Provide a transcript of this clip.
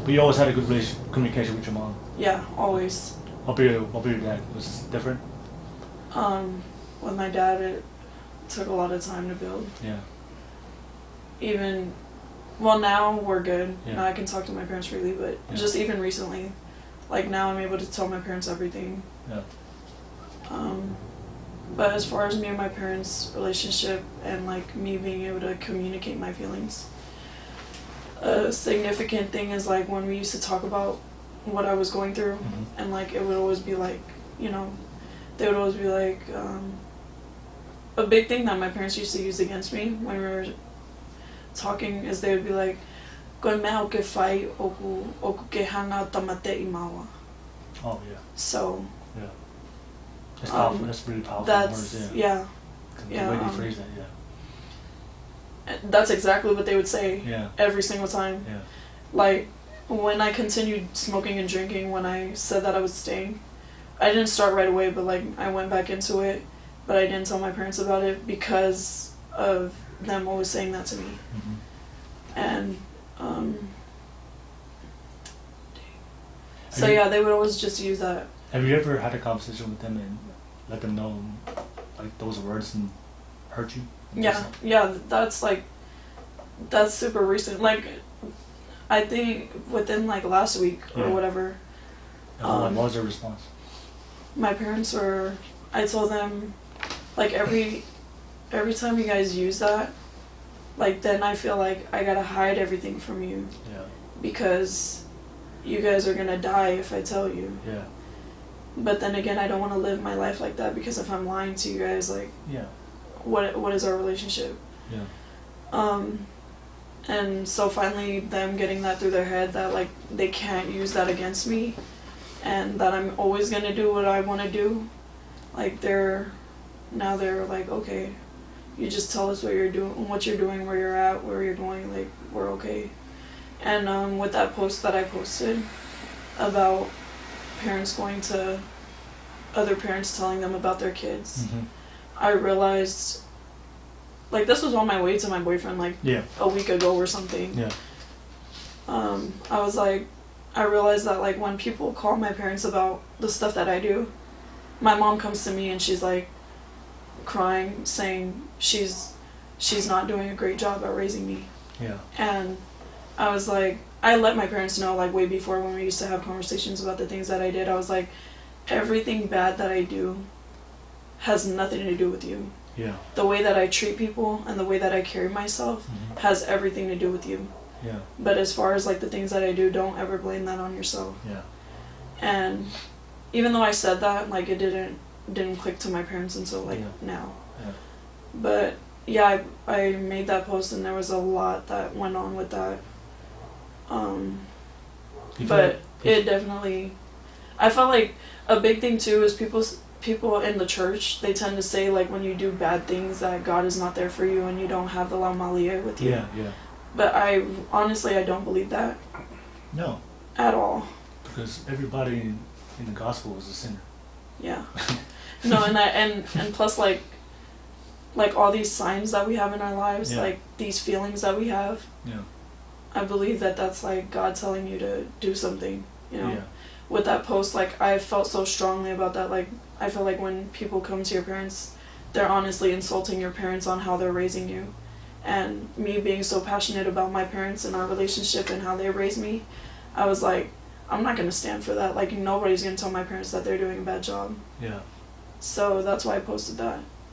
But you always had a good communication with your mom? Yeah, always. What about your dad? Was this different? With my dad, it took a lot of time to build. Yeah. Well, now we're good. Yeah. Now I can talk to my parents freely, but just even recently, like now I'm able to tell my parents everything. Yeah. But as far as me and my parents' relationship and like me being able to communicate my feelings, a significant thing is like when we used to talk about what I was going through, and like it would always be like, you know, they would always be like, a big thing that my parents used to use against me when we were talking is they would be like, "Koe mea o ke whai o ke hanga tamate i maua." Oh yeah. So. Yeah. That's powerful. That's really powerful. That's words, yeah. The way they phrase that, yeah. That's exactly what they would say. Yeah. Every single time. Yeah. Like when I continued smoking and drinking, when I said that I was staying, I didn't start right away, but like I went back into it, but I didn't tell my parents about it because of them always saying that to me. And so yeah, they would always just use that. Have you ever had a conversation with them and let them know like those words and hurt you? Yeah, that's super recent. Like I think within like last week or whatever. What was their response? My parents were, I told them, like every time you guys use that, like then I feel like I gotta hide everything from you. Yeah. Because you guys are gonna die if I tell you. Yeah. But then again, I don't want to live my life like that because if I'm lying to you guys, like, what is our relationship? Yeah. And so finally, them getting that through their head that like they can't use that against me, and that I'm always gonna do what I want to do. Like they're like, okay, you just tell us what you're doing, where you're at, where you're going. Like we're okay. And with that post that I posted about parents going to other parents telling them about their kids, I realized, like this was on my way to my boyfriend like a week ago or something. Yeah. I realized that like when people call my parents about the stuff that I do, my mom comes to me and she's like crying, saying she's not doing a great job at raising me. Yeah. And I was like, I let my parents know like way before when we used to have conversations about the things that I did. I was like, everything bad that I do has nothing to do with you. Yeah. The way that I treat people and the way that I carry myself has everything to do with you. Yeah. But as far as like the things that I do, don't ever blame that on yourself. Yeah. And even though I said that, like it didn't click to my parents until like now. Yeah. But yeah, I made that post and there was a lot that went on with that. But it definitely, I felt like a big thing too is people in the church, they tend to say like when you do bad things that God is not there for you and you don't have the La Malia with you. Yeah, yeah. But I don't believe that. No. At all. Because everybody in the gospel is a sinner. Yeah. No, and plus like all these signs that we have in our lives, like these feelings that we have. Yeah. I believe that that's like God telling you to do something, you know. Yeah. With that post, like I felt so strongly about that. Like I feel like when people come to your parents, they're honestly insulting your parents on how they're raising you. And me being so passionate about my parents and our relationship and how they raised me, I was like, I'm not going to stand for that. Like nobody's going to tell my parents that they're doing a bad job. Yeah. So that's why I posted that.